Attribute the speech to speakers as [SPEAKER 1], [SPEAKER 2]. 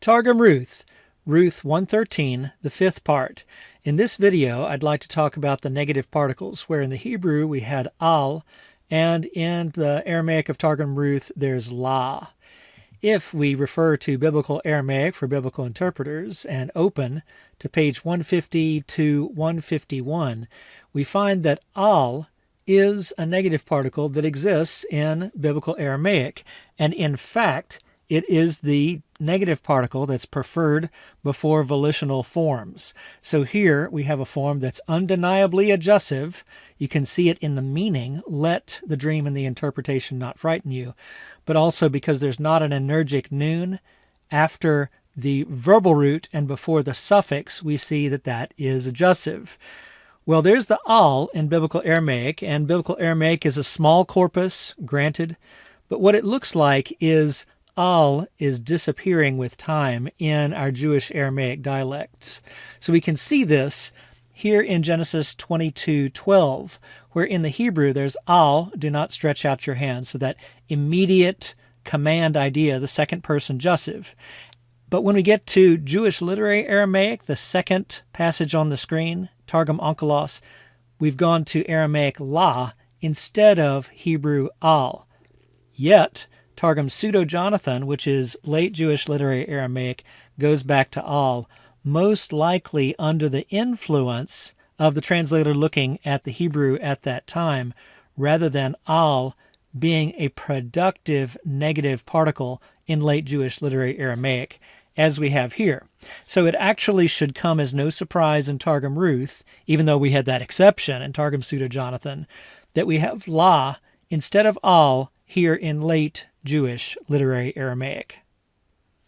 [SPEAKER 1] Targum Ruth, Ruth 113, the fifth part. In this video, I'd like to talk about the negative particles, where in the Hebrew we had al, and in the Aramaic of Targum Ruth, there's la. If we refer to Biblical Aramaic for biblical interpreters and open to page 150 to 151, we find that al is a negative particle that exists in Biblical Aramaic, and in fact, it is the negative particle that's preferred before volitional forms. So here we have a form that's undeniably adjussive. You can see it in the meaning, let the dream and the interpretation not frighten you, but also because there's not an energic noon after the verbal root and before the suffix, we see that that is adjussive. Well, there's the al in Biblical Aramaic, and Biblical Aramaic is a small corpus, granted, but what it looks like is al is disappearing with time in our Jewish Aramaic dialects. So we can see this here in Genesis 22:12, where in the Hebrew there's al, do not stretch out your hands, so that immediate command idea, the second person jussive. But when we get to Jewish literary Aramaic, the second passage on the screen, Targum Onkelos, we've gone to Aramaic la instead of Hebrew al. Yet, Targum Pseudo-Jonathan, which is late Jewish literary Aramaic, goes back to al, most likely under the influence of the translator looking at the Hebrew at that time, rather than al being a productive negative particle in late Jewish literary Aramaic, as we have here. So it actually should come as no surprise in Targum Ruth, even though we had that exception in Targum Pseudo-Jonathan, that we have la instead of al here in late Jewish literary Aramaic.